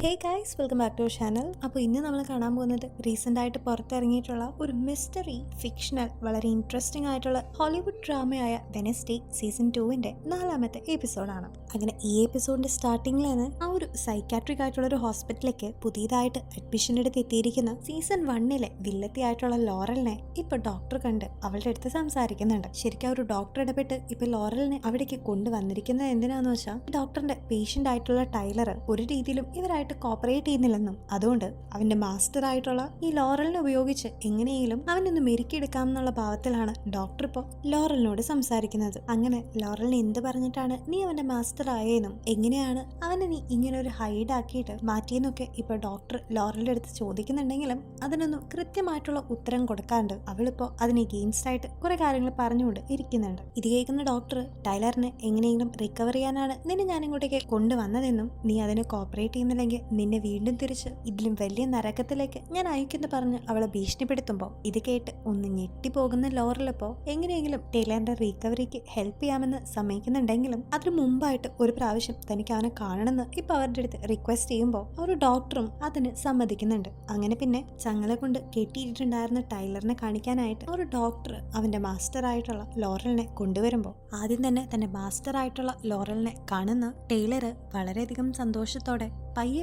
Hey guys, welcome back to channel. അപ്പോൾ ഇന്ന് നമ്മൾ കാണാൻ പോകുന്നത് റീസെൻ്റ് ആയിട്ട് പുറത്തിറങ്ങിയിട്ടുള്ള ഒരു മിസ്റ്ററി ഫിക്ഷണൽ വളരെ ഇൻട്രസ്റ്റിംഗ് ആയിട്ടുള്ള ഹോളിവുഡ് ഡ്രാമയായ വെനസ്ഡേ സീസൺ 2-ന്റെ 4ാമത്തെ എപ്പിസോഡാണ്. അങ്ങനെ ഈ എപ്പിസോഡിന്റെ സ്റ്റാർട്ടിങ്ങിൽ തന്നെ ആ ഒരു സൈക്കാട്രിക് ആയിട്ടുള്ള ഒരു ഹോസ്പിറ്റലിലേക്ക് പുതിയതായിട്ട് അഡ്മിഷൻ എടുത്ത് എത്തിയിരിക്കുന്ന സീസൺ 1-ലെ വില്ലത്തി ആയിട്ടുള്ള ലോറലിനെ ഇപ്പൊ ഡോക്ടർ കണ്ട് അവളുടെ അടുത്ത് സംസാരിക്കുന്നുണ്ട്. ശരിക്കും ആ ഒരു ഡോക്ടർ ഇടപെട്ട് ഇപ്പൊ ലോറലിനെ അവിടേക്ക് കൊണ്ടുവന്നിരിക്കുന്നത് എന്തിനാന്ന് വെച്ചാൽ ഡോക്ടറിന്റെ പേഷ്യന്റ് ആയിട്ടുള്ള ടൈലർ ഒരു രീതിയിലും ഇവരായിട്ട് കോപ്പറേറ്റ് ചെയ്യുന്നില്ലെന്നും അതുകൊണ്ട് അവന്റെ മാസ്റ്റർ ആയിട്ടുള്ള ഈ ലോറലിനെ ഉപയോഗിച്ച് എങ്ങനെയെങ്കിലും അവനൊന്ന് മെരുക്കിയെടുക്കാം എന്നുള്ള ഭാവത്തിലാണ് ഡോക്ടർ ഇപ്പോൾ ലോറലിനോട് സംസാരിക്കുന്നത്. അങ്ങനെ ലോറലിനെ എന്ത് പറഞ്ഞിട്ടാണ് നീ അവന്റെ മാസ്റ്റർ ആയെന്നും എങ്ങനെയാണ് അവനെ നീ ഇങ്ങനെ ഒരു ഹൈഡ് ആക്കിയിട്ട് മാറ്റിയെന്നൊക്കെ ഇപ്പൊ ഡോക്ടർ ലോറലിന്റെ അടുത്ത് ചോദിക്കുന്നുണ്ടെങ്കിലും അതിനൊന്നും കൃത്യമായിട്ടുള്ള ഉത്തരം കൊടുക്കാണ്ട് അവളിപ്പോ അതിന് എഗെയിൻസ്റ്റ് ആയിട്ട് കുറെ കാര്യങ്ങൾ പറഞ്ഞുകൊണ്ട് ഇരിക്കുന്നുണ്ട്. ഇത് കേൾക്കുന്ന ഡോക്ടർ ടൈലറിനെ എങ്ങനെയെങ്കിലും റിക്കവർ ചെയ്യാനാണ് നിന്നെ ഞാൻ ഇങ്ങോട്ടേക്ക് കൊണ്ടുവന്നതെന്നും നീ അതിന് കോപ്പറേറ്റ് ചെയ്യുന്നില്ലെങ്കിൽ നിന്നെ വീണ്ടും തിരിച്ച് ഇതിലും വലിയ നരകത്തിലേക്ക് ഞാൻ അയക്കുമെന്ന് പറഞ്ഞ് അവളെ ഭീഷണിപ്പെടുത്തുമ്പോൾ ഇത് കേട്ട് ഒന്ന് ഞെട്ടിപ്പോകുന്ന ലോറലിപ്പോ എങ്ങനെയെങ്കിലും ടൈലറിന്റെ റിക്കവറിക്ക് ഹെൽപ്പ് ചെയ്യാമെന്ന് സമ്മതിക്കുന്നുണ്ടെങ്കിലും അതിന് മുമ്പായിട്ട് ഒരു പ്രാവശ്യം തനിക്ക് അവനെ കാണണമെന്ന് ഇപ്പൊ അവരുടെ അടുത്ത് റിക്വസ്റ്റ് ചെയ്യുമ്പോൾ ഒരു ഡോക്ടറും അതിന് സമ്മതിക്കുന്നുണ്ട്. അങ്ങനെ പിന്നെ ചങ്ങളെ കൊണ്ട് കെട്ടിയിട്ടുണ്ടായിരുന്ന ടൈലറിനെ കാണിക്കാനായിട്ട് ഒരു ഡോക്ടർ അവന്റെ മാസ്റ്റർ ആയിട്ടുള്ള ലോറലിനെ കൊണ്ടുവരുമ്പോൾ ആദ്യം തന്നെ തന്റെ മാസ്റ്റർ ആയിട്ടുള്ള ലോറലിനെ കാണുന്ന ടൈലർ വളരെയധികം സന്തോഷത്തോടെ പയ്യെ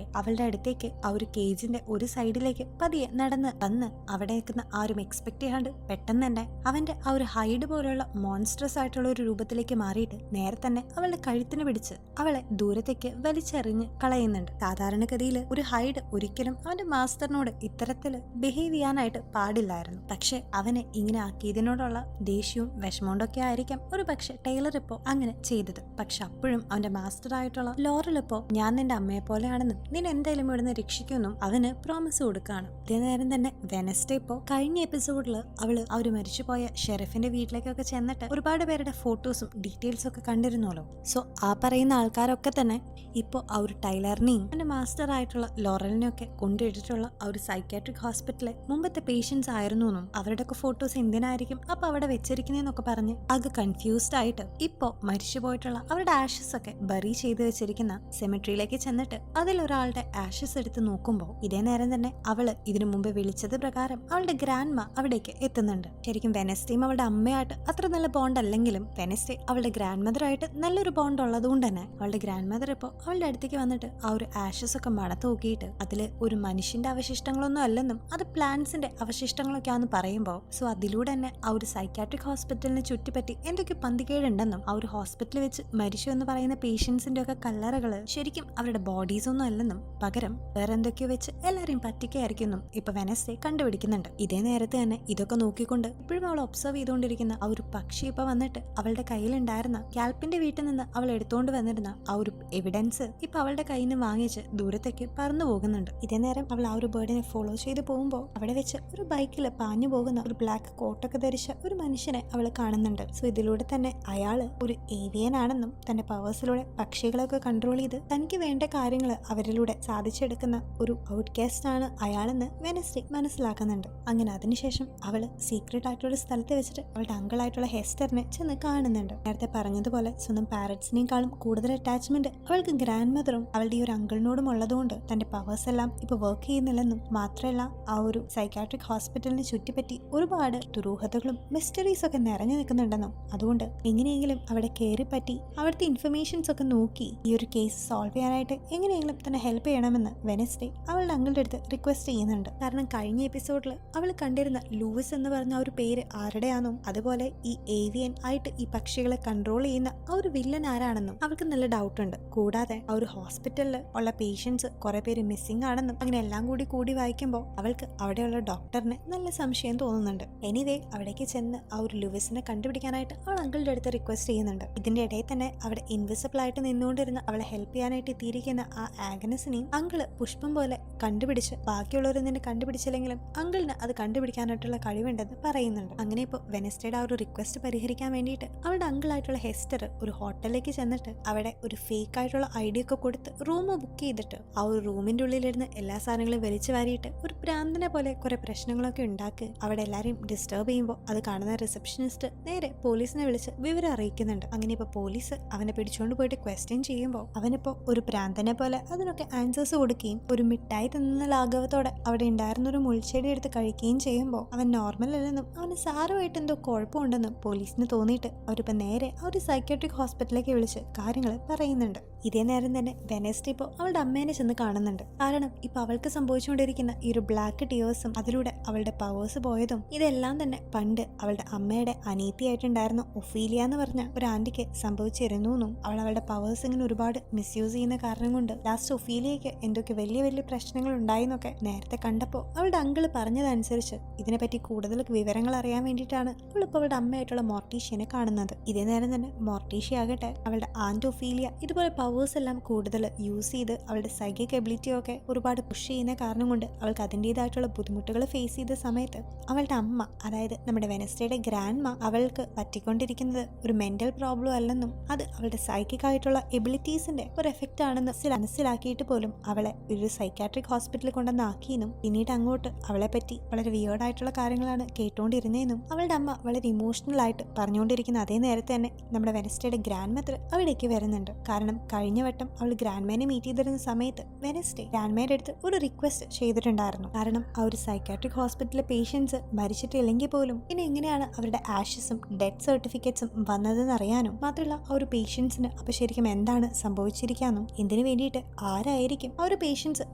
അവളുടെ അടുത്തേക്ക് ആ ഒരു കേജിന്റെ ഒരു സൈഡിലേക്ക് പതിയെ നടന്ന് വന്ന് അവിടെ നിൽക്കുന്ന ആരും എക്സ്പെക്ട് ചെയ്യാണ്ട് പെട്ടെന്ന് തന്നെ അവന്റെ ആ ഒരു ഹൈഡ് പോലെയുള്ള മോൺസ്ട്രസ് ആയിട്ടുള്ള ഒരു രൂപത്തിലേക്ക് മാറിയിട്ട് നേരെ തന്നെ അവളുടെ കഴുത്തിന് പിടിച്ച് അവളെ ദൂരത്തേക്ക് വലിച്ചെറിഞ്ഞ് കളയുന്നുണ്ട്. സാധാരണഗതിയിൽ ഒരു ഹൈഡ് ഒരിക്കലും അവന്റെ മാസ്റ്ററിനോട് ഇത്തരത്തില് ബിഹേവ് ചെയ്യാനായിട്ട് പാടില്ലായിരുന്നു. പക്ഷെ അവനെ ഇങ്ങനെ ആക്കിയതിനോടുള്ള ദേഷ്യവും വിഷമോണ്ടൊക്കെ ആയിരിക്കാം ഒരു പക്ഷെ ടൈലർ ഇപ്പോ അങ്ങനെ ചെയ്തത്. പക്ഷെ അപ്പോഴും അവന്റെ മാസ്റ്റർ ആയിട്ടുള്ള ലോറൽ ഇപ്പോ ഞാൻ നിന്റെ അമ്മയെ പോലെയാണെന്നും നിന്നെ എന്തായാലും ഇവിടുന്ന് രക്ഷിക്കുമെന്നും അവന് പ്രോമിസ് കൊടുക്കുകയാണ്. ഇതേ നേരം തന്നെ വെനസ്ഡേ ഇപ്പോ കഴിഞ്ഞ എപ്പിസോഡിൽ അവള് ആ ഒരു മരിച്ചുപോയ ഷെറിഫിന്റെ വീട്ടിലേക്കൊക്കെ ചെന്നിട്ട് ഒരുപാട് പേരുടെ ഫോട്ടോസും ഡീറ്റെയിൽസും ഒക്കെ കണ്ടിരുന്നല്ലോ. സോ ആ പറയുന്ന ആൾക്കാരൊക്കെ തന്നെ ഇപ്പോൾ ആ ഒരു ടൈലറിനെയും അവന്റെ മാസ്റ്റർ ആയിട്ടുള്ള ലോറലിനെയും ഒക്കെ കൊണ്ടുപോയിട്ടുള്ള ആ ഒരു സൈക്കാട്രിക് ഹോസ്പിറ്റലിലെ മുമ്പത്തെ പേഷ്യൻസ് ആയിരുന്നു എന്നും അവരുടെയൊക്കെ ഫോട്ടോസ് എന്തിനായിരിക്കും അപ്പൊ അവിടെ വെച്ചിരിക്കുന്നതെന്നൊക്കെ പറഞ്ഞ് ആകെ കൺഫ്യൂസ്ഡ് ആയിട്ട് ഇപ്പോ മരിച്ചുപോയിട്ടുള്ള അവരുടെ ആഷസ് ഒക്കെ ബറി ചെയ്ത് വെച്ചിരിക്കുന്ന സെമിട്രിയിലേക്ക് ചെന്നിട്ട് അതിലൊരാളുടെ ആഷസ് എടുത്ത് നോക്കുമ്പോൾ ഇതേ നേരം തന്നെ അവള് ഇതിനു മുമ്പ് വിളിച്ചത് പ്രകാരം അവളുടെ ഗ്രാൻഡ്മ അവിടേക്ക് എത്തുന്നുണ്ട്. ശരിക്കും വെനസ്ഡേയും അവളുടെ അമ്മയായിട്ട് അത്ര നല്ല ബോണ്ട് അല്ലെങ്കിലും വെനസ്ഡേ അവളുടെ ഗ്രാൻഡ് മദറായിട്ട് നല്ലൊരു ബോണ്ട് ഉള്ളതുകൊണ്ട് തന്നെ അവളുടെ ഗ്രാൻഡ് മദർ ഇപ്പോൾ അവളുടെ അടുത്തേക്ക് വന്നിട്ട് ആ ഒരു ആഷസ് ഒക്കെ മണത്ത് നോക്കിയിട്ട് അതില് ഒരു മനുഷ്യന്റെ അവശിഷ്ടങ്ങളൊന്നും അല്ലെന്നും അത് പ്ലാന്റ്സിന്റെ അവശിഷ്ടങ്ങളൊക്കെയാന്ന് പറയുമ്പോൾ സോ അതിലൂടെ തന്നെ ആ ഒരു സൈക്കാട്രിക് ഹോസ്പിറ്റലിനെ ചുറ്റിപ്പറ്റി എന്തൊക്കെ പന്തികേടുണ്ടെന്നും ആ ഒരു ഹോസ്പിറ്റലിൽ വെച്ച് മരിച്ചു എന്ന് പറയുന്ന പേഷ്യൻസിന്റെ ഒക്കെ കല്ലറകള് ശരിക്കും അവരുടെ ബോഡീസ് ഒന്നും അല്ലെന്നും പകരം വേറെ എന്തൊക്കെയോ വെച്ച് എല്ലാരെയും പറ്റിക്കായിരിക്കും ഇപ്പൊ വെനസ്ഡേ കണ്ടുപിടിക്കുന്നുണ്ട്. ഇതേ നേരത്തെ തന്നെ ഇതൊക്കെ നോക്കിക്കൊണ്ട് ഇപ്പോഴും അവൾ ഒബ്സർവ് ചെയ്തുകൊണ്ടിരിക്കുന്ന ആ ഒരു പക്ഷി ഇപ്പൊ വന്നിട്ട് അവളുടെ കയ്യിലുണ്ടായിരുന്ന കാൽപ്പിന്റെ വീട്ടിൽ നിന്ന് അവൾ എടുത്തുകൊണ്ട് വന്നിരുന്ന ആ ഒരു എവിഡൻസ് ഇപ്പൊ അവളുടെ കയ്യിൽ നിന്ന് വാങ്ങിച്ച് ദൂരത്തേക്ക് പറന്നു പോകുന്നുണ്ട്. ഇതേ നേരം അവൾ ആ ഒരു ബേർഡിനെ ഫോളോ ചെയ്ത് പോകുമ്പോൾ അവിടെ വെച്ച് ഒരു ബൈക്കിൽ പാഞ്ഞു പോകുന്ന ഒരു ബ്ലാക്ക് കോട്ടൊക്കെ ധരിച്ച ഒരു മനുഷ്യനെ അവൾ കാണുന്നുണ്ട്. സോ ഇതിലൂടെ തന്നെ അയാള് ഒരു ഏവിയൻ ആണെന്നും തന്റെ പവേഴ്സിലൂടെ പക്ഷികളൊക്കെ കൺട്രോൾ ചെയ്ത് തനിക്ക് വേണ്ട കാര്യങ്ങൾ അവരിലൂടെ സാധിച്ചെടുക്കുന്ന ഒരു ഔട്ട്കാസ്റ്റ് ആണ് അയാളെന്ന് വെനസ്ഡേ മനസ്സിലാക്കുന്നുണ്ട്. അങ്ങനെ അതിനുശേഷം അവള് സീക്രട്ട് ആയിട്ടുള്ള സ്ഥലത്ത് വെച്ചിട്ട് അവളുടെ അങ്കിളായിട്ടുള്ള ഹെസ്റ്ററിനെ ചെന്ന് കാണുന്നുണ്ട്. നേരത്തെ പറഞ്ഞതുപോലെ സ്വന്തം പാരന്റ്സിനേക്കാളും കൂടുതൽ അറ്റാച്ച്മെന്റ് അവൾക്ക് ഗ്രാൻഡ് മദറും അവളുടെ ഈ ഒരു അങ്കിളിനോടും ഉള്ളതുകൊണ്ട് തന്റെ പവേഴ്സ് എല്ലാം ഇപ്പൊ വർക്ക് ചെയ്യുന്നില്ലെന്നും മാത്രമല്ല ആ ഒരു സൈക്കാട്രിക് ഹോസ്പിറ്റലിനെ ചുറ്റിപ്പറ്റി ഒരുപാട് ദുരൂഹതകളും മിസ്റ്ററീസ് ഒക്കെ നിറഞ്ഞു നിൽക്കുന്നുണ്ടെന്നും അതുകൊണ്ട് എങ്ങനെയെങ്കിലും അവിടെ കയറി പറ്റി അവിടുത്തെ ഇൻഫർമേഷൻസ് ഒക്കെ നോക്കി ഈ ഒരു കേസ് സോൾവ് ചെയ്യാനായിട്ട് എങ്ങനെയെങ്കിലും തന്നെ ഹെൽപ്പ് ചെയ്യണമെന്ന് വെനസ്ഡേ അവളുടെ അങ്കിളുടെ അടുത്ത് റിക്വസ്റ്റ് ചെയ്യുന്നുണ്ട്. കാരണം കഴിഞ്ഞ എപ്പിസോഡിൽ അവൾ കണ്ടിരുന്ന ലൂയിസ് എന്ന് പറഞ്ഞ ആ ഒരു പേര് ആരുടെയാണെന്നും അതുപോലെ ഈ ഏവിയൻ ആയിട്ട് ഈ പക്ഷികളെ കൺട്രോൾ ചെയ്യുന്ന ആ ഒരു വില്ലൻ ആരാണെന്നും അവൾക്ക് നല്ല ഡൗട്ട് ഉണ്ട്. കൂടാതെ ആ ഒരു ഹോസ്പിറ്റലിൽ ഉള്ള പേഷ്യൻസ് കുറെ പേര് മിസ്സിംഗ് ആണെന്നും അങ്ങനെ എല്ലാം കൂടി വായിക്കുമ്പോൾ അവൾക്ക് അവിടെയുള്ള ഡോക്ടറിന് നല്ല സംശയം തോന്നുന്നുണ്ട്. എനിവേ അവിടേക്ക് ചെന്ന് ആ ഒരു ലൂയിസിനെ കണ്ടുപിടിക്കാനായിട്ട് അവൾ അങ്കിളുടെ അടുത്ത് റിക്വസ്റ്റ് ചെയ്യുന്നുണ്ട്. ഇതിന്റെ ഇടയിൽ തന്നെ അവിടെ ഇൻവിസിബിൾ ആയിട്ട് നിന്നുകൊണ്ടിരുന്ന അവളെ ഹെൽപ്പ് ചെയ്യാനായിട്ട് എത്തിയിരിക്കുന്ന ആ ആഗ്നസിനെയും അങ്കിള് പുഷ്പം പോലെ കണ്ടുപിടിച്ച് ബാക്കിയുള്ളവരും നിന്നെ കണ്ടുപിടിച്ചില്ലെങ്കിലും അങ്കിളിന് അത് കണ്ടുപിടിക്കാനായിട്ടുള്ള കഴിവുണ്ടെന്ന് പറയുന്നുണ്ട്. അങ്ങനെ ഇപ്പോൾ വെനസ്ഡേയുടെ ആ ഒരു റിക്വസ്റ്റ് പരിഹരിക്കാൻ വേണ്ടിയിട്ട് അവളുടെ അങ്കിളായിട്ടുള്ള ഹെസ്റ്റർ ഒരു ഹോട്ടലിലേക്ക് ചെന്നിട്ട് അവിടെ ഒരു ഫേക്ക് ആയിട്ടുള്ള ഐഡിയ ഒക്കെ കൊടുത്ത് റൂം ബുക്ക് ചെയ്തിട്ട് ആ ഒരു റൂമിന്റെ ഉള്ളിലിരുന്ന് എല്ലാ സാധനങ്ങളും വലിച്ചു വാരിയിട്ട് ഒരു പ്രാന്തനെ പോലെ കുറെ പ്രശ്നങ്ങളൊക്കെ ഉണ്ടാക്കി അവിടെ എല്ലാരെയും ഡിസ്റ്റർബ് ചെയ്യുമ്പോൾ അത് കാണുന്ന റിസപ്ഷനിസ്റ്റ് നേരെ പോലീസിനെ വിളിച്ച് വിവരം അറിയിക്കുന്നുണ്ട്. അങ്ങനെ ഇപ്പൊ പോലീസ് അവനെ പിടിച്ചുകൊണ്ട് പോയിട്ട് ക്വസ്റ്റ്യൻ ചെയ്യുമ്പോൾ അവനിപ്പോ ഒരു പ്രാന്തനെ പോലെ അതിനൊക്കെ ആൻസേഴ്സ് കൊടുക്കുകയും ഒരു മിഠായി തിന്നുന്ന ലാഘവത്തോടെ അവിടെ ഉണ്ടായിരുന്ന ഒരു മുൾച്ചെടി എടുത്ത് കഴിക്കുകയും ചെയ്യുമ്പോൾ അവൻ നോർമൽ അല്ലെന്നും അവന് സാരമായിട്ട് എന്തോ കുഴപ്പമുണ്ടെന്നും പോലീസിന് തോന്നിയിട്ട് അവരിപ്പോൾ നേരെ ആ ഒരു സൈക്യാട്രിക് ഹോസ്പിറ്റലിലേക്ക് വിളിച്ച് കാര്യങ്ങൾ പറയുന്നുണ്ട്. ഇതേ നേരം തന്നെ വെനസ്ഡേ ഇപ്പോൾ അവളുടെ അമ്മേനെ ചെന്ന് കാണുന്നുണ്ട്. കാരണം ഇപ്പൊ അവൾക്ക് സംഭവിച്ചുകൊണ്ടിരിക്കുന്ന ഈ ഒരു ബ്ലാക്ക് ടിയേഴ്സും അതിലൂടെ അവളുടെ പവേഴ്സ് പോയതും ഇതെല്ലാം തന്നെ പണ്ട് അവളുടെ അമ്മയുടെ അനീതിയായിട്ടുണ്ടായിരുന്ന ഒഫീലിയ എന്ന് പറഞ്ഞ ഒരു ആന്റിക്ക് സംഭവിച്ചിരുന്നു എന്നും അവളുടെ പവേഴ്സ് ഇങ്ങനെ ഒരുപാട് മിസ്യൂസ് ചെയ്യുന്ന കാരണം കൊണ്ട് ലാസ്റ്റ് ഒഫീലിയയ്ക്ക് എന്തൊക്കെ വലിയ വലിയ പ്രശ്നങ്ങൾ ഉണ്ടായിന്നൊക്കെ നേരത്തെ കണ്ടപ്പോൾ അവളുടെ അങ്കിള് പറഞ്ഞതനുസരിച്ച് ഇതിനെപ്പറ്റി കൂടുതൽ വിവരങ്ങൾ അറിയാൻ വേണ്ടിയിട്ടാണ് അവളിപ്പോൾ അവളുടെ അമ്മയായിട്ടുള്ള മോർട്ടീഷ്യനെ കാണുന്നത്. ഇതേ നേരം തന്നെ മോർട്ടീഷ്യ ആകട്ടെ അവളുടെ ആന്റ് ഒഫീലിയ ഇതുപോലെ പവേഴ്സ് എല്ലാം കൂടുതൽ യൂസ് ചെയ്ത് അവളുടെ സൈക്കിക് എബിലിറ്റിയൊക്കെ ഒരുപാട് പുഷ് ചെയ്യുന്ന കാരണം കൊണ്ട് അവൾക്ക് അതിൻ്റെതായിട്ടുള്ള ബുദ്ധിമുട്ടുകൾ ഫേസ് ചെയ്ത സമയത്ത് അവളുടെ അമ്മ, അതായത് നമ്മുടെ വെനസ്ഡേയുടെ ഗ്രാൻഡ് മാ, അവൾക്ക് പറ്റിക്കൊണ്ടിരിക്കുന്നത് ഒരു മെന്റൽ പ്രോബ്ലം അല്ലെന്നും അത് അവളുടെ സൈക്കിക് ആയിട്ടുള്ള എബിലിറ്റീസിന്റെ ഒരു എഫക്റ്റ് ആണെന്ന് മനസ്സിലാക്കിയിട്ട് പോലും അവളെ ഒരു സൈക്കാട്രിക് ഹോസ്പിറ്റലിൽ കൊണ്ടുവന്നാക്കിയെന്നും പിന്നീട് അങ്ങോട്ട് അവളെ പറ്റി വളരെ വിയേർഡായിട്ടുള്ള കാര്യങ്ങളാണ് കേട്ടുകൊണ്ടിരുന്നതെന്നും അവളുടെ അമ്മ വളരെ ഇമോഷണൽ ആയിട്ട് പറഞ്ഞുകൊണ്ടിരിക്കുന്ന അതേ നേരത്തെ തന്നെ നമ്മുടെ വെനസ്ഡേയുടെ ഗ്രാൻഡ് മദർ അവിടേക്ക് വരുന്നുണ്ട്. കാരണം കഴിഞ്ഞ വട്ടം അവൾ ഗ്രാൻഡ്മേനെ മീറ്റ് ചെയ്തിരുന്ന സമയത്ത് വെനസ്ഡേ ഗ്രാൻഡ്മേയുടെ അടുത്ത് ഒരു റിക്വസ്റ്റ് ചെയ്തിട്ടുണ്ടായിരുന്നു. കാരണം ആ ഒരു സൈക്കാട്രിക് ഹോസ്പിറ്റലിലെ പേഷ്യൻസ് മരിച്ചിട്ടില്ലെങ്കിൽ പോലും പിന്നെ എങ്ങനെയാണ് അവരുടെ ആഷസും ഡെത്ത് സർട്ടിഫിക്കറ്റ്സും വന്നതെന്ന് അറിയാനും മാത്രമല്ല ആ ഒരു പേഷ്യൻസിന് അപ്പൊ ശരിക്കും എന്താണ് സംഭവിച്ചിരിക്കാനും എന്തിനു വേണ്ടിയിട്ട് ആരായിരിക്കും ആ ഒരു പേഷ്യൻസ്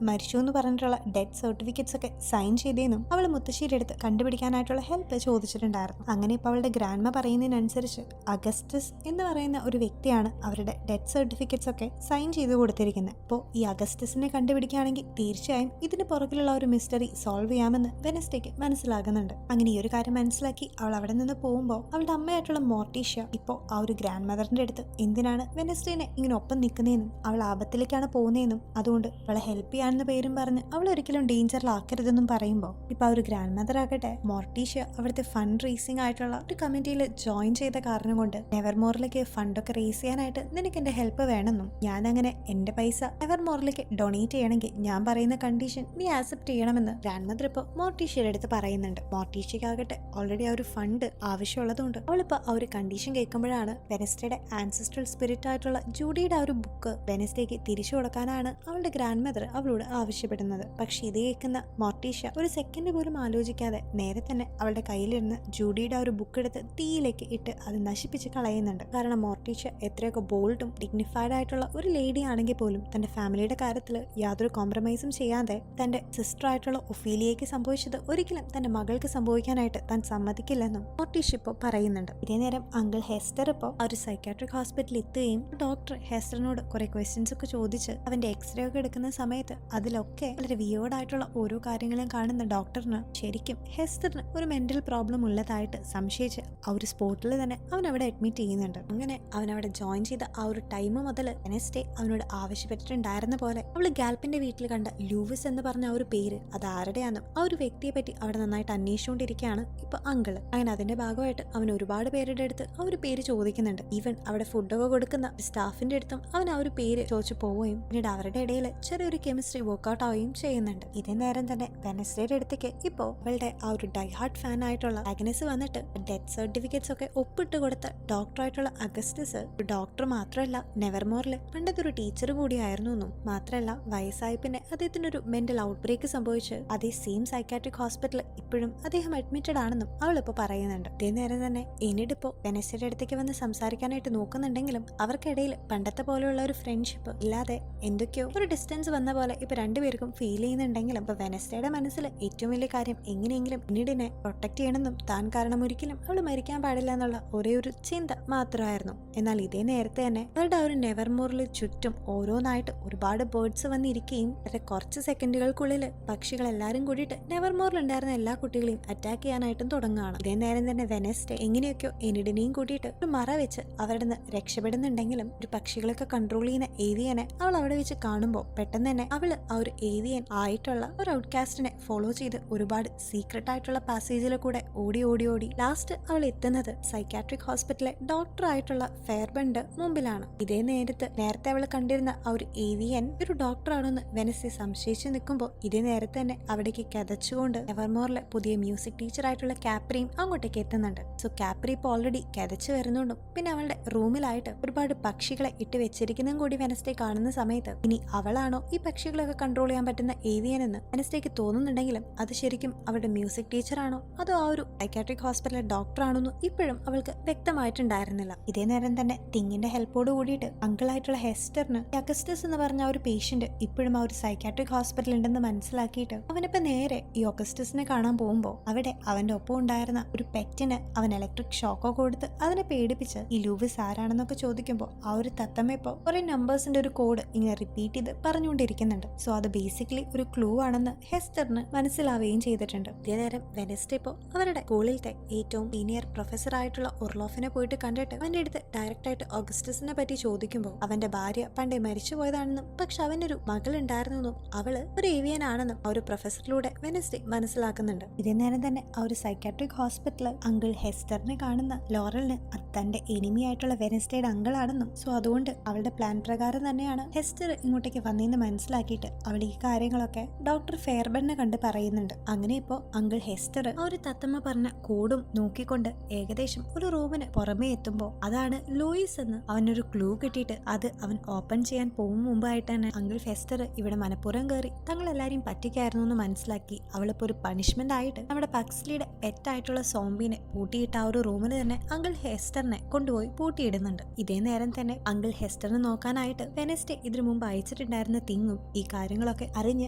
മരിച്ചു എന്ന് പറഞ്ഞിട്ടുള്ള ഡെത്ത് സർട്ടിഫിക്കറ്റ്സ് ഒക്കെ സൈൻ ചെയ്തതെന്നും അവൾ മുത്തശ്ശിയുടെ അടുത്ത് കണ്ടുപിടിക്കാനായിട്ടുള്ള ഹെൽപ്പ് ചോദിച്ചിട്ടുണ്ടായിരുന്നു. അങ്ങനെ ഇപ്പോൾ അവളുടെ ഗ്രാൻഡ്മ പറയുന്നതിനനുസരിച്ച് അഗസ്റ്റസ് എന്ന് പറയുന്ന ഒരു വ്യക്തിയാണ് അവരുടെ ഡെത്ത് സർട്ടിഫിക്കറ്റ്സ് ഒക്കെ സൈൻ ചെയ്ത് കൊടുത്തിരിക്കുന്നത്. അപ്പോൾ ഈ അഗസ്റ്റസിനെ കണ്ടുപിടിക്കുകയാണെങ്കിൽ തീർച്ചയായും ഇതിന് പുറകിലുള്ള ഒരു മിസ്റ്ററി സോൾവ് ചെയ്യാമെന്ന് വെനസ്ഡേക്ക് മനസ്സിലാകുന്നുണ്ട്. അങ്ങനെ ഈ ഒരു കാര്യം മനസ്സിലാക്കി അവൾ അവിടെ നിന്ന് പോകുമ്പോൾ അവളുടെ അമ്മയായിട്ടുള്ള മോർട്ടീഷ്യ ഇപ്പോൾ ആ ഒരു ഗ്രാൻഡ് മദറിന്റെ അടുത്ത് എന്തിനാണ് വെനസ്ഡേനെ ഇങ്ങനെ ഒപ്പം നിൽക്കുന്നതെന്നും അവൾ ആപത്തിലേക്കാണ് പോകുന്നതെന്നും അതുകൊണ്ട് അവളെ ഹെൽപ്പ് ചെയ്യാണെന്ന പേരും പറഞ്ഞ് അവൾ ഒരിക്കലും ഡേഞ്ചറിലാക്കരുതെന്നും പറയുമ്പോൾ ഇപ്പൊ ആ ഒരു ഗ്രാൻഡ് മദർ ആകട്ടെ മോർട്ടീഷ്യ അവിടുത്തെ ഫണ്ട് റേസിംഗ് ആയിട്ടുള്ള ഒരു കമ്മിറ്റിയിൽ ജോയിൻ ചെയ്ത കാരണം കൊണ്ട് നെവർമോറിലേക്ക് ഫണ്ടൊക്കെ റേസ് ചെയ്യാനായിട്ട് നിനക്ക് എന്റെ ഹെൽപ്പ് വേണമെന്നും ഞാൻ അങ്ങനെ എന്റെ പൈസ നെവർമോറിലേക്ക് ഡൊണേറ്റ് ചെയ്യണമെങ്കിൽ ഞാൻ പറയുന്ന കണ്ടീഷൻ നീ ആക്സെപ്റ്റ് ചെയ്യണമെന്ന് ഗ്രാൻഡ് മദർ ഇപ്പോൾ മോർട്ടീഷ്യയുടെ അടുത്ത് പറയുന്നുണ്ട്. മോർട്ടീഷ്യക്കാകട്ടെ ഓൾറെഡി ആ ഒരു ഫണ്ട് ആവശ്യമുള്ളതുകൊണ്ട് അവളിപ്പോൾ ആ ഒരു കണ്ടീഷൻ കേൾക്കുമ്പോഴാണ് വെനസ്ഡേയുടെ ആൻസെസ്ട്രൽ സ്പിരിറ്റ് ആയിട്ടുള്ള ജൂഡിയുടെ ആ ഒരു ബുക്ക് വെനസ്ഡേക്ക് തിരിച്ചു കൊടുക്കാനാണ് അവളുടെ ഗ്രാൻഡ് മദർ അവളോട് ആവശ്യപ്പെടുന്നത്. പക്ഷെ ഇത് കേൾക്കുന്ന മോർട്ടീഷ്യ ഒരു സെക്കൻഡ് പോലും ആലോചിക്കാതെ നേരെ തന്നെ അവളുടെ കയ്യിലിരുന്ന് ജൂഡിയുടെ ആ ഒരു ബുക്ക് എടുത്ത് തീയിലേക്ക് ഇട്ട് അത് നശിപ്പിച്ച് കളയുന്നുണ്ട്. കാരണം മോർട്ടീഷ്യ എത്രയൊക്കെ ബോൾഡും ഡിഗ്നിഫൈഡ് ആയിട്ടുള്ള ഒരു ലേഡി ആണെങ്കിൽ പോലും തന്റെ ഫാമിലിയുടെ കാര്യത്തിൽ യാതൊരു കോംപ്രമൈസും ചെയ്യാതെ തന്റെ സിസ്റ്റർ ആയിട്ടുള്ള ഒഫീലിയയ്ക്ക് സംഭവിച്ചത് ഒരിക്കലും തന്റെ മകൾക്ക് സംഭവിക്കാനായിട്ട് താൻ സമ്മതിക്കില്ലെന്നും മോർട്ടീഷ്യ ഇപ്പോൾ പറയുന്നുണ്ട്. ഇതേ നേരം അങ്കിൾ ഹെസ്റ്റർ ഇപ്പോൾ ആ ഒരു സൈക്കാട്രിക് ഹോസ്പിറ്റലിൽ എത്തുകയും ഡോക്ടർ ഹെസ്റ്ററിനോട് കുറെ ക്വസ്റ്റ്യൻസ് ഒക്കെ ചോദിച്ച് അവന്റെ എക്സ്റേ ഒക്കെ എടുക്കുന്ന സമയത്ത് അതിലൊക്കെ വളരെ വിയേർഡായിട്ടുള്ള ഓരോ കാര്യങ്ങളും കാണുന്ന ഡോക്ടറിന് ശരിക്കും ഹെസ്റ്ററിന് ഒരു മെന്റൽ പ്രോബ്ലം ഉള്ളതായിട്ട് സംശയിച്ച് ആ ഒരു സ്പോട്ടിൽ തന്നെ അവൻ അവിടെ അഡ്മിറ്റ് ചെയ്യുന്നുണ്ട്. അങ്ങനെ അവൻ അവിടെ ജോയിൻ ചെയ്ത ആ ഒരു ടൈം മുതൽ വെനസ്ഡേ അവനോട് ആവശ്യപ്പെട്ടിട്ടുണ്ടായിരുന്ന പോലെ അവള് ഗാൽപ്പിന്റെ വീട്ടിൽ കണ്ട ലൂവിസ് എന്ന് പറഞ്ഞ ആ ഒരു പേര് അത് ആരുടെയാണെന്നും ആ ഒരു വ്യക്തിയെ പറ്റി അവിടെ നന്നായിട്ട് അന്വേഷിച്ചുകൊണ്ടിരിക്കുകയാണ് ഇപ്പൊ അങ്കിള്. അങ്ങനെ അതിന്റെ ഭാഗമായിട്ട് അവൻ ഒരുപാട് പേരുടെ അടുത്ത് ആ ഒരു പേര് ചോദിക്കുന്നുണ്ട്. ഈവൻ അവിടെ ഫുഡൊക്കെ കൊടുക്കുന്ന സ്റ്റാഫിന്റെ അടുത്തും അവൻ ആ ഒരു പേര് ചോദിച്ചു പോവുകയും പിന്നീട് അവരുടെ ഇടയിൽ ചെറിയൊരു കെമിസ്ട്രി വർക്ക്ഔട്ട് ആവുകയും ചെയ്യുന്നുണ്ട്. ഇതേ നേരം തന്നെ വെനസ്ഡേയുടെ അടുത്തേക്ക് ഇപ്പോ അവളുടെ ആ ഒരു ഡൈഹാർട്ട് ഫാൻ ആയിട്ടുള്ള ആഗ്നസ് വന്നിട്ട് ഡെത്ത് സർട്ടിഫിക്കറ്റ്സ് ഒക്കെ ഒപ്പിട്ട് കൊടുത്ത ഡോക്ടറായിട്ടുള്ള അഗസ്റ്റസ് ഒരു ഡോക്ടർ മാത്രമല്ല നെവർമോറിലെ പണ്ടത്തെ ഒരു ടീച്ചർ കൂടിയായിരുന്നു എന്നും മാത്രമല്ല വയസ്സായി പിന്നെ അദ്ദേഹത്തിന് ഒരു മെന്റൽ ഔട്ട് ബ്രേക്ക് സംഭവിച്ച് അതേ സെയിം സൈക്കാട്രിക് ഹോസ്പിറ്റലിൽ ഇപ്പോഴും അദ്ദേഹം അഡ്മിറ്റഡ് ആണെന്നും അവളിപ്പോ പറയുന്നുണ്ട്. ഇതേ നേരം തന്നെ എന്നീട് ഇപ്പോ വെനസ്ഡേയുടെ അടുത്തേക്ക് വന്ന് സംസാരിക്കാനായിട്ട് നോക്കുന്നുണ്ടെങ്കിലും അവർക്കിടയിൽ പണ്ടത്തെ പോലെയുള്ള ഒരു ഫ്രണ്ട്ഷിപ്പ് ഇല്ലാതെ എന്തൊക്കെയോ ഒരു ഡിസ്റ്റൻസ് വന്ന പോലെ ഇപ്പൊ രണ്ടുപേർക്കും ഫീൽ ചെയ്യുന്നുണ്ടെങ്കിലും ഇപ്പൊ വെനസ്ഡേയുടെ മനസ്സിൽ ഏറ്റവും വലിയ കാര്യം എങ്ങനെയെങ്കിലും പിന്നീടിനെ പ്രൊട്ടക്ട് ചെയ്യണമെന്നും താൻ കാരണം ഒരിക്കലും അവൾ മരിക്കാൻ പാടില്ല എന്നുള്ള ഒരേ ഒരു ചിന്ത മാത്രമായിരുന്നു. എന്നാൽ ഇതേ നേരത്തെ തന്നെ അവരുടെ ആ ഒരു നെവർമോറിൽ ചുറ്റും ഓരോന്നായിട്ട് ഒരുപാട് ബേർഡ്സ് വന്നിരിക്കുകയും വളരെ കുറച്ച് സെക്കൻഡുകൾക്കുള്ളിൽ പക്ഷികൾ എല്ലാവരും കൂടിയിട്ട് നെവർമോറിൽ ഉണ്ടായിരുന്ന എല്ലാ കുട്ടികളെയും അറ്റാക്ക് ചെയ്യാനായിട്ടും തുടങ്ങുകയാണ്. ഇതേ നേരം തന്നെ വെനസ്ഡേ എങ്ങനെയൊക്കെയോ എനിഡിനെയും കൂട്ടിയിട്ട് ഒരു മറ വെച്ച് അവരുടെ നിന്ന് രക്ഷപ്പെടുന്നുണ്ടെങ്കിലും ഒരു പക്ഷികളൊക്കെ കൺട്രോൾ ചെയ്യുന്ന ഏവിയനെ അവൾ അവിടെ വെച്ച് കാണുമ്പോൾ പെട്ടെന്ന് തന്നെ അവള് ആ ഒരു ഏവിയൻ ആയിട്ടുള്ള ഒരു ഔട്ട്കാസ്റ്റിനെ ഫോളോ ചെയ്ത് ഒരുപാട് സീക്രട്ട് ആയിട്ടുള്ള പാസേജിൽ കൂടെ ഓടി ഓടി ഓടി ലാസ്റ്റ് അവൾ എത്തുന്നത് സൈക്കാട്രിക് ഹോസ്പിറ്റലിലെ ഡോക്ടർ ആയിട്ടുള്ള ഫെയർബണ്ട് മുമ്പിലാണ്. ഇതേ നേരത്ത് നേരത്തെ അവൾ കണ്ടിരുന്ന ആ ഒരു ഏവിയൻ ഒരു ഡോക്ടറാണെന്ന് വെനസ്ഡേ സംശയിച്ചു നിൽക്കുമ്പോൾ ഇതേ നേരത്തെ തന്നെ അവിടേക്ക് കഥച്ചുകൊണ്ട് എവർമോറിലെ പുതിയ മ്യൂസിക് ടീച്ചറായിട്ടുള്ള കാപ്രിയും അങ്ങോട്ടേക്ക് എത്തുന്നുണ്ട്. സോ കാപ്രി ഇപ്പോൾ ഓൾറെഡി കഥച്ചു വരുന്നുണ്ടും പിന്നെ അവളുടെ റൂമിലായിട്ട് ഒരുപാട് പക്ഷികളെ ഇട്ട് വെച്ചിരിക്കുന്നതും കൂടി വെനസ്ഡേ കാണുന്ന സമയത്ത് ഇനി അവളാണോ ഈ പക്ഷികളൊക്കെ കൺട്രോൾ ചെയ്യാൻ പറ്റുന്ന ഏവിയൻ എന്ന് വെനസ്ഡേക്ക് തോന്നുന്നുണ്ടെങ്കിലും അത് ശരിക്കും അവളുടെ മ്യൂസിക് ടീച്ചറാണോ അതോ ആ ഒരു സൈക്കാട്രിക് ഹോസ്പിറ്റലിലെ ഡോക്ടറാണോന്നും ഇപ്പോഴും അവൾക്ക് വ്യക്തമായിട്ടുണ്ടായിരുന്നില്ല. ഇതേ നേരം തന്നെ തിങ്ങിന്റെ ഹെൽപ്പോട് കൂടിയിട്ട് അങ്കിളായിട്ടുള്ള ഹെസ്റ്ററിന് അഗസ്റ്റസ് എന്ന് പറഞ്ഞ ആ ഒരു പേഷ്യന്റ് ഇപ്പോഴും ആ ഒരു സൈക്കാട്രിക് ഹോസ്പിറ്റൽ ഉണ്ടെന്ന് മനസ്സിലാക്കിയിട്ട് അവനിപ്പോ നേരെ ഈ ഓഗസ്റ്റസിനെ കാണാൻ പോകുമ്പോൾ അവിടെ അവന്റെ ഒപ്പം ഉണ്ടായിരുന്ന ഒരു പെറ്റിന് അവൻ ഇലക്ട്രിക് ഷോക്കോ കൊടുത്ത് അതിനെ പേടിപ്പിച്ച് ഈ ലൂവിസ് ആരാണെന്നൊക്കെ ചോദിക്കുമ്പോൾ ആ ഒരു തത്തമ്മ ഇപ്പോൾ കുറെ നമ്പേഴ്സിന്റെ ഒരു കോഡ് ഇങ്ങനെ റിപ്പീറ്റ് ചെയ്ത് പറഞ്ഞുകൊണ്ടിരിക്കുന്നുണ്ട്. സോ അത് ബേസിക്കലി ഒരു ക്ലൂ ആണെന്ന് ഹെസ്റ്ററിന് മനസ്സിലാവുകയും ചെയ്തിട്ടുണ്ട്. ഇതേ നേരം വെനസ്ഡേ ഇപ്പോൾ അവരുടെ സ്കൂളിലത്തെ ഏറ്റവും സീനിയർ പ്രൊഫസർ ആയിട്ടുള്ള ഒർലോഫിനെ പോയിട്ട് കണ്ടിട്ട് അവന്റെ അടുത്ത് ഡയറക്റ്റ് ആയിട്ട് ഓഗസ്റ്റസിനെ പറ്റി ചോദിക്കുമ്പോൾ അവന്റെ ഭാര്യ പണ്ടേ മരിച്ചു പോയതാണെന്നും പക്ഷെ അവനൊരു മകൾ ഉണ്ടായിരുന്നെന്നും അവള് ഒരു ഏവിയൻ ആണെന്നും ആ ഒരു പ്രൊഫസറിലൂടെ വെനസ്ഡേ മനസ്സിലാക്കുന്നുണ്ട്. ഇതേ നേരം തന്നെ ആ ഒരു സൈക്കാട്രിക് ഹോസ്പിറ്റലിൽ അങ്കിൾ ഹെസ്റ്ററിനെ കാണുന്ന ലോറലിന് തന്റെ എനിമി ആയിട്ടുള്ള വെനസ്ഡേയുടെ അങ്കിൾ ആണെന്നും സോ അതുകൊണ്ട് അവളുടെ പ്ലാൻ പ്രകാരം തന്നെയാണ് ഹെസ്റ്റർ ഇങ്ങോട്ടേക്ക് വന്നതെന്ന് മനസ്സിലാക്കിയിട്ട് അവൾ ഈ കാര്യങ്ങളൊക്കെ ഡോക്ടർ ഫെയർബെന്നെ കണ്ട് പറയുന്നുണ്ട്. അങ്ങനെ ഇപ്പോ അങ്കിൾ ഹെസ്റ്റർ ആ ഒരു തത്തമ്മ പറഞ്ഞ കോഡും നോക്കിക്കൊണ്ട് ഏകദേശം ഒരു റൂമിന് പുറമേ എത്തുമ്പോൾ അതാണ് ലൂയിസ് എന്ന് അവനൊരു ക്ലൂ കിട്ടിയിട്ട് അത് അവൻ ഓപ്പൺ ചെയ്യാൻ പോകും മുമ്പായിട്ട് തന്നെ അങ്കിൾ ഹെസ്റ്റർ ഇവിടെ മനഃപൂർവ്വം കയറി തങ്ങളെല്ലാരെയും പറ്റിക്കായിരുന്നു എന്ന് മനസ്സിലാക്കി അവളിപ്പോ ഒരു പണിഷ്മെന്റ് ആയിട്ട് നമ്മുടെ പക്സ്ലിയുടെ പെറ്റായിട്ടുള്ള സോംബിനെ പൂട്ടിയിട്ട ആ ഒരു റൂമിൽ തന്നെ അങ്കിൾ ഹെസ്റ്ററിനെ കൊണ്ടുപോയി പൂട്ടിയിടുന്നുണ്ട്. ഇതേ നേരം തന്നെ അങ്കിൾ ഹെസ്റ്ററിനെ നോക്കാനായിട്ട് വെനസ്ഡേ ഇതിനു മുമ്പ് അയച്ചിട്ടുണ്ടായിരുന്ന തിങ്ങും ഈ കാര്യങ്ങളൊക്കെ അറിഞ്ഞ്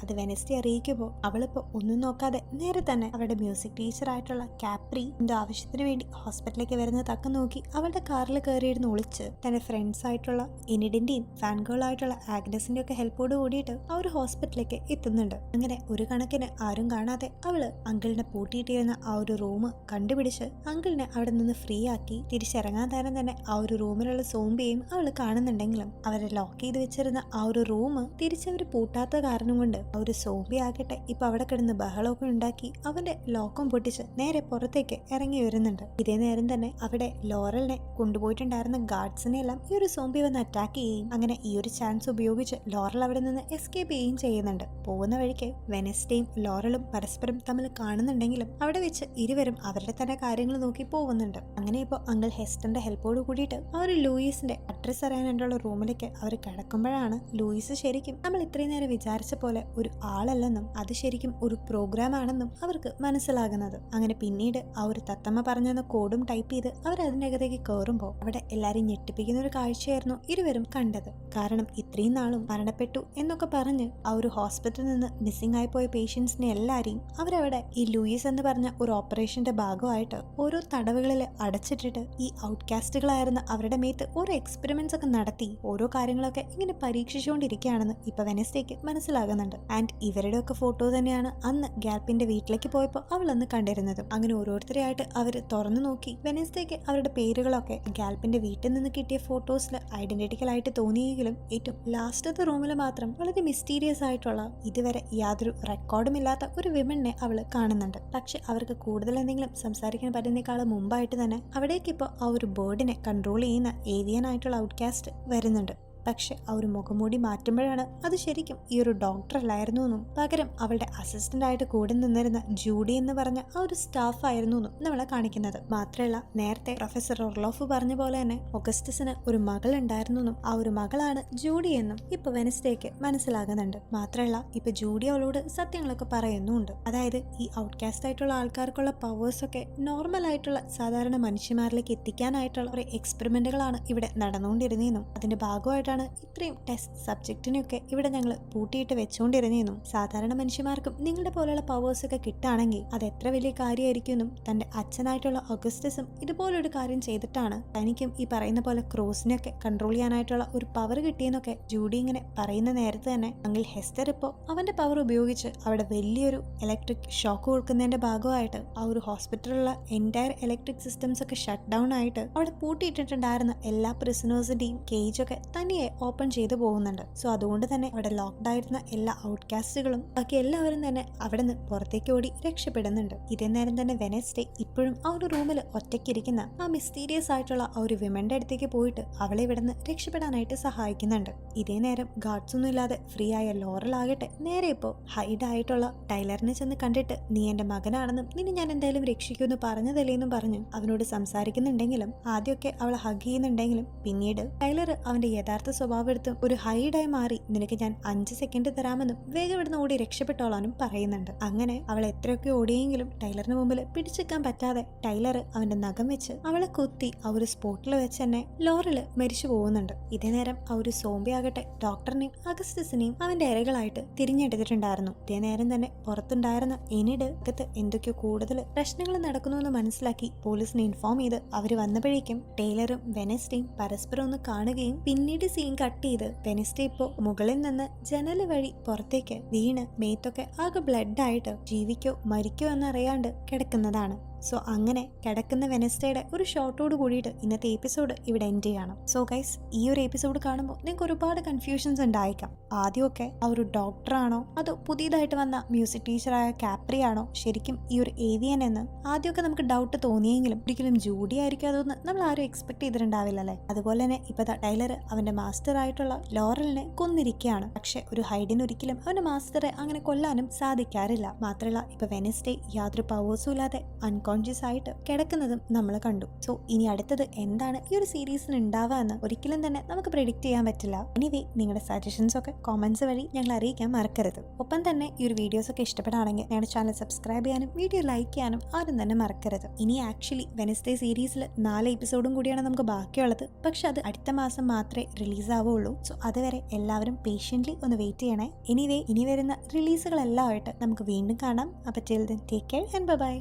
അത് വെനസ്ഡേ അറിയിക്കുമ്പോൾ അവളിപ്പോ ഒന്നും നോക്കാതെ നേരെ തന്നെ അവരുടെ മ്യൂസിക് ടീച്ചറായിട്ടുള്ള കാപ്രി ആവശ്യത്തിന് വേണ്ടി ഹോസ്പിറ്റലിലേക്ക് വരുന്ന തക്കം നോക്കി അവളുടെ കാറിൽ കയറിയിരുന്ന് ഒളിച്ച് തന്റെ ഫ്രണ്ട്സ് ആയിട്ടുള്ള എനിഡിന്റെയും ഫാൻ ഗേൾ ആയിട്ടുള്ള ആഗ്നസിന്റെ ഒക്കെ ഹെൽപ്പോട് കൂടിയിട്ട് ആ ഒരു ഹോസ്പിറ്റലിലേക്ക് എത്തുന്നുണ്ട്. അങ്ങനെ ഒരു കണക്കിന് ആരും കാണാതെ അവള് അങ്കിളിനെ പൂട്ടിയിട്ടിരുന്ന ആ ഒരു റൂം കണ്ടുപിടിച്ച് അങ്കിളിനെ അവിടെ നിന്ന് ഫ്രീ ആക്കി തിരിച്ചിറങ്ങാൻ തരം തന്നെ ആ ഒരു റൂമിലുള്ള സോംബിയെയും അവള് കാണുന്നുണ്ടെങ്കിലും അവരെ ലോക്ക് ചെയ്ത് വെച്ചിരുന്ന ആ ഒരു റൂം തിരിച്ചവർ പൂട്ടാത്ത കാരണം കൊണ്ട് ആ ഒരു സോംബി ആകട്ടെ ഇപ്പൊ അവിടെ കിടന്ന് ബഹളമൊക്കെ ഉണ്ടാക്കി അവന്റെ ലോക്കം പൊട്ടിച്ച് നേരെ പുറത്തേക്ക് ഇറങ്ങി വരുന്നുണ്ട്. ഇതേ നേരം തന്നെ അവിടെ ലോറലിനെ കൊണ്ടുപോയിട്ടുണ്ടായിരുന്ന ഗാർഡ്സിനെ എല്ലാം ഈ ഒരു സോംബി വന്ന് അറ്റാക്ക് ചെയ്യുകയും അങ്ങനെ ഈ ഒരു ചാൻസ് ഉപയോഗിച്ച് ലോറൽ അവിടെ നിന്ന് എസ്കേപ്പ് ചെയ്യുകയും ചെയ്യുന്നുണ്ട്. പോകുന്ന വഴിക്ക് വെനസ്ഡേയും ലോറലും പരസ്പരം തമ്മിൽ കാണുന്നുണ്ടെങ്കിലും അവിടെ വെച്ച് ഇരുവരും അവരുടെ തന്നെ കാര്യങ്ങൾ നോക്കി പോകുന്നുണ്ട്. അങ്ങനെ ഇപ്പോൾ അങ്കിൾ ഹെസ്റ്ററിന്റെ ഹെൽപ്പോട് കൂടിയിട്ട് ആ ഒരു ലൂയിസിന്റെ അഡ്രസ് അറിയാനായിട്ടുള്ള റൂമിലേക്ക് അവർ കിടക്കുമ്പോഴാണ് ലൂയിസ് ശരിക്കും നമ്മൾ ഇത്രയും നേരം വിചാരിച്ച പോലെ ഒരു ആളല്ലെന്നും അത് ശരിക്കും ഒരു പ്രോഗ്രാം ആണെന്നും അവർക്ക് മനസ്സിലാകുന്നത്. അങ്ങനെ പിന്നീട് ആ ഒരു തത്തമ്മ പറഞ്ഞെന്ന കോഡും ടൈപ്പ് ചെയ്ത് അവർ അതിനകത്തേക്ക് കയറുമ്പോൾ അവിടെ എല്ലാരും ഞെട്ടിപ്പിക്കുന്ന ഒരു കാഴ്ചയായിരുന്നു ഇരുവരും കണ്ടത്. കാരണം ഇത്രയും നാളും മരണപ്പെട്ടു എന്നൊക്കെ പറഞ്ഞ് ആ ഒരു ഹോസ്പിറ്റലിൽ നിന്ന് മിസ്സിംഗ് ആയി പോയ പേഷ്യൻസിനെ എല്ലാരെയും അവരവിടെ ഈ ലൂയിസ് എന്ന് പറഞ്ഞ ഒരു ഓപ്പറേഷന്റെ ഭാഗമായിട്ട് ഓരോ തടവുകളിൽ അടച്ചിട്ടിട്ട് ഈ ഔട്ട്കാസ്റ്റുകളായിരുന്ന അവരുടെ മേത്ത് ഓരോ എക്സ്പെരിമെന്റ്സ് ഒക്കെ നടത്തി ഓരോ കാര്യങ്ങളൊക്കെ ഇങ്ങനെ പരീക്ഷിച്ചുകൊണ്ടിരിക്കുകയാണെന്ന് ഇപ്പൊ വെനസ്ഡേക്ക് മനസ്സിലാകുന്നുണ്ട്. ആൻഡ് ഇവരുടെ ഒക്കെ ഫോട്ടോ തന്നെയാണ് അന്ന് ഗാൽപ്പിന്റെ വീട്ടിലേക്ക് പോയപ്പോൾ അവൾ അന്ന് കണ്ടിരുന്നതും. അങ്ങനെ ഓരോരുത്തരെയായിട്ട് അവർ തുറന്നു നോക്കി വെനസ്ഡേക്ക് അവരുടെ പേരുകളൊക്കെ ഗാൽപ്പിന്റെ വീട്ടിൽ നിന്ന് കിട്ടിയ ഫോട്ടോസിൽ ഐഡന്റിറ്റിക്കൽ ആയിട്ട് തോന്നിയെങ്കിലും ഏറ്റവും ലാസ്റ്റത്തെ റൂമിൽ മാത്രം വളരെ മിസ്റ്റീരിയസ് ആയിട്ടുള്ള ഇതുവരെ യാതൊരു റെക്കോർഡും ഇല്ലാത്ത ഒരു വിമനെ അവൾ കാണുന്നുണ്ട്. പക്ഷെ അവർക്ക് കൂടുതൽ എന്തെങ്കിലും സംസാരിക്കാൻ പറ്റുന്നേക്കാളും മുമ്പായിട്ട് തന്നെ അവിടേക്ക് ഇപ്പോൾ ആ ഒരു ബേർഡിനെ കൺട്രോൾ ചെയ്യുന്ന ഏവിയൻ ആയിട്ടുള്ള ഔട്ട്കാസ്റ്റ് വരുന്നുണ്ട്. പക്ഷെ ആ ഒരു മുഖംമൂടി മാറ്റുമ്പോഴാണ് അത് ശരിക്കും ഈ ഒരു ഡോക്ടർ അല്ലായിരുന്നു എന്നും പകരം അവളുടെ അസിസ്റ്റന്റ് ആയിട്ട് കൂടെ നിന്നിരുന്ന ജൂഡി എന്ന് പറഞ്ഞ ആ ഒരു സ്റ്റാഫ് ആയിരുന്നു എന്നും നമ്മളെ കാണിക്കുന്നത്. മാത്രമല്ല നേരത്തെ പ്രൊഫസർ ഒർലോഫ് പറഞ്ഞ പോലെ തന്നെ ഓഗസ്റ്റസിന് ഒരു മകൾ ഉണ്ടായിരുന്നു എന്നും ആ ഒരു മകളാണ് ജൂഡി എന്നും ഇപ്പൊ വെനസ്ഡേക്ക് മനസ്സിലാകുന്നുണ്ട്. മാത്രമല്ല ഇപ്പൊ ജൂഡി അവളോട് സത്യങ്ങളൊക്കെ പറയുന്നുണ്ട്. അതായത് ഈ ഔട്ട്കാസ്റ്റ് ആയിട്ടുള്ള ആൾക്കാർക്കുള്ള പവേഴ്സ് ഒക്കെ നോർമൽ ആയിട്ടുള്ള സാധാരണ മനുഷ്യന്മാരിലേക്ക് എത്തിക്കാനായിട്ടുള്ള ഒരു എക്സ്പെരിമെന്റുകളാണ് ഇവിടെ നടന്നുകൊണ്ടിരുന്നതെന്നും അതിന്റെ ഭാഗമായിട്ടാണ് ഇത്രയും ടെസ്റ്റ് സബ്ജക്റ്റിനെയൊക്കെ ഇവിടെ ഞങ്ങൾ പൂട്ടിയിട്ട് വെച്ചുകൊണ്ടിരുന്നതെന്നും സാധാരണ മനുഷ്യന്മാർക്കും നിങ്ങളുടെ പോലെയുള്ള പവേഴ്സ് ഒക്കെ കിട്ടുകയാണെങ്കിൽ അത് എത്ര വലിയ കാര്യമായിരിക്കും തന്റെ അച്ഛനായിട്ടുള്ള ഓഗസ്റ്റസും ഇതുപോലൊരു കാര്യം ചെയ്തിട്ടാണ് തനിക്കും ഈ പറയുന്ന പോലെ ക്രോസിനെയൊക്കെ കൺട്രോൾ ചെയ്യാനായിട്ടുള്ള ഒരു പവർ കിട്ടിയെന്നൊക്കെ ജൂഡി ഇങ്ങനെ പറയുന്ന നേരത്തെ തന്നെ അങ്കിൾ ഹെസ്റ്റർ ഇപ്പോൾ അവന്റെ പവർ ഉപയോഗിച്ച് അവിടെ വലിയൊരു ഇലക്ട്രിക് ഷോക്ക് കൊടുക്കുന്നതിന്റെ ഭാഗമായിട്ട് ആ ഒരു ഹോസ്പിറ്റലിലുള്ള എൻറ്റയർ ഇലക്ട്രിക് സിസ്റ്റംസ് ഒക്കെ ഷട്ട് ഡൗൺ ആയിട്ട് അവിടെ പൂട്ടിയിട്ടിട്ടുണ്ടായിരുന്ന എല്ലാ പ്രിസണേഴ്സിന്റെയും കേജൊക്കെ തനിയെ പതുക്കെ ഓപ്പൺ ചെയ്തു പോകുന്നുണ്ട്. സോ അതുകൊണ്ട് തന്നെ അവിടെ ലോക്ക്ഡ് ആയിരുന്ന എല്ലാ ഔട്ട്കാസ്റ്റുകളും ബാക്കി എല്ലാവരും തന്നെ അവിടെ നിന്ന് പുറത്തേക്ക് ഓടി രക്ഷപ്പെടുന്നുണ്ട്. ഇതേ നേരം തന്നെ വെനസ്ഡേ ഇപ്പോഴും ആ ഒരു റൂമിൽ ഒറ്റയ്ക്കിരിക്കുന്ന ആ മിസ്റ്റീരിയസ് ആയിട്ടുള്ള ആ ഒരു വിമന്റെ അടുത്തേക്ക് പോയിട്ട് അവളെ ഇവിടെ നിന്ന് രക്ഷപ്പെടാനായിട്ട് സഹായിക്കുന്നുണ്ട്. ഇതേ നേരം ഗാർഡ്സ് ഒന്നും ഇല്ലാതെ ഫ്രീ ആയ ലോറൽ ആകട്ടെ നേരെ ഇപ്പോൾ ഹൈഡ് ആയിട്ടുള്ള ടൈലറിനെ ചെന്ന് കണ്ടിട്ട് നീ എന്റെ മകനാണെന്നും നിന്നെ ഞാൻ എന്തായാലും രക്ഷിക്കുമെന്ന് പറഞ്ഞതല്ലേന്നും പറഞ്ഞ് അവനോട് സംസാരിക്കുന്നുണ്ടെങ്കിലും ആദ്യമൊക്കെ അവളെ ഹഗ് ചെയ്യുന്നുണ്ടെങ്കിലും പിന്നീട് ടൈലർ അവന്റെ യഥാർത്ഥ സ്വഭാവം എടുത്ത് ഒരു ഹൈഡായി മാറി നിനക്ക് ഞാൻ 5 സെക്കൻഡ് തരാമെന്നും വേഗം ഇവിടുന്ന് ഓടി രക്ഷപ്പെട്ടോളാനും പറയുന്നുണ്ട്. അങ്ങനെ അവൾ എത്രയൊക്കെ ഓടിയെങ്കിലും ടൈലറിന് മുമ്പിൽ പിടിച്ചെക്കാൻ പറ്റാതെ ടൈലർ അവന്റെ നഖം വെച്ച് അവളെ കുത്തി ആ ഒരു സ്പോട്ടിൽ വെച്ച് തന്നെ ലോറൽ മരിച്ചു പോകുന്നുണ്ട്. ഇതേ നേരം ആ ഒരു സോംബി ആകട്ടെ ഡോക്ടറിനെയും അഗസ്റ്റസിനെയും അവന്റെ ഇരകളായിട്ട് തിരിഞ്ഞെടുത്തിട്ടുണ്ടായിരുന്നു. ഇതേ നേരം തന്നെ പുറത്തുണ്ടായിരുന്ന എനിഡ് അകത്ത് എന്തൊക്കെയോ കൂടുതൽ പ്രശ്നങ്ങൾ നടക്കുന്നുവെന്ന് മനസ്സിലാക്കി പോലീസിനെ ഇൻഫോം ചെയ്ത് അവര് വന്നപ്പോഴേക്കും ടൈലറും വെനസ്ഡേയും പരസ്പരം ഒന്ന് കാണുകയും പിന്നീട് സീൻ കട്ട് ചെയ്ത് വെനസ്ഡേ ഇപ്പോൾ മുകളിൽ നിന്ന് ജനല് വഴി പുറത്തേക്ക് വീണ് മേത്തൊക്കെ ആകെ ബ്ലഡ് ആയിട്ട് ജീവിക്കോ മരിക്കോ എന്നറിയാണ്ട് കിടക്കുന്നതാണ്. സോ അങ്ങനെ കിടക്കുന്ന വെനസ്ഡേയുടെ ഒരു ഷോട്ടോട് കൂടിയിട്ട് ഇന്നത്തെ എപ്പിസോഡ് ഇവിടെ എൻഡ് ചെയ്യണം. സോ ഗൈസ്, ഈ ഒരു എപ്പിസോഡ് കാണുമ്പോൾ നിങ്ങൾക്ക് ഒരുപാട് കൺഫ്യൂഷൻസ് ഉണ്ടായേക്കാം. ആദ്യമൊക്കെ ആ ഒരു ഡോക്ടറാണോ അതോ പുതിയതായിട്ട് വന്ന മ്യൂസിക് ടീച്ചറായ കാപ്രി ആണോ ശരിക്കും ഈ ഒരു ഏവിയൻ എന്ന് ആദ്യമൊക്കെ നമുക്ക് ഡൗട്ട് തോന്നിയെങ്കിലും ഒരിക്കലും ജൂഡി ആയിരിക്കും അതൊന്നും നമ്മൾ ആരും എക്സ്പെക്ട് ചെയ്തിട്ടുണ്ടാവില്ലല്ലേ. അതുപോലെ തന്നെ ഇപ്പൊ ടൈലർ അവന്റെ മാസ്റ്റർ ആയിട്ടുള്ള ലോറലിനെ കൊന്നിരിക്കുകയാണ്. പക്ഷെ ഒരു ഹൈഡിന് ഒരിക്കലും അവന്റെ മാസ്റ്ററെ അങ്ങനെ കൊല്ലാനും സാധിക്കാറില്ല. മാത്രമല്ല ഇപ്പൊ വെനസ്ഡേ യാതൊരു പവേഴ്സും ഇല്ലാതെ അൺകോൺഷ്യസ് ആയിട്ട് കിടക്കുന്നതും നമ്മൾ കണ്ടു. സോ ഇനി അടുത്തത് എന്താണ് ഈ ഒരു സീരീസിന് ഉണ്ടാവുക എന്ന് ഒരിക്കലും തന്നെ നമുക്ക് പ്രെഡിക്റ്റ് ചെയ്യാൻ പറ്റില്ല. എനിവേ നിങ്ങളുടെ സജഷൻസ് ഒക്കെ കോമന്റ്സ് വഴി ഞങ്ങൾ അറിയിക്കാൻ മറക്കരുത്. ഒപ്പം തന്നെ ഈ ഒരു വീഡിയോസ് ഒക്കെ ഇഷ്ടപ്പെടുകയാണെങ്കിൽ ഞങ്ങളുടെ ചാനൽ സബ്സ്ക്രൈബ് ചെയ്യാനും വീഡിയോ ലൈക്ക് ചെയ്യാനും ആരും തന്നെ മറക്കരുത്. ഇനി ആക്ച്വലി വെനസ്ഡേ സീരീസിൽ 4 എപ്പിസോഡും കൂടിയാണ് നമുക്ക് ബാക്കിയുള്ളത്. പക്ഷെ അത് അടുത്ത മാസം മാത്രമേ റിലീസ് ആവുള്ളൂ. സോ അതുവരെ എല്ലാവരും പേഷ്യൻ്റ്ലി ഒന്ന് വെയിറ്റ് ചെയ്യണേ. എനിവേ ഇനി വരുന്ന റിലീസുകളെല്ലാം ആയിട്ട് നമുക്ക് വീണ്ടും കാണാം. അപ്പോൾ till then take care and by.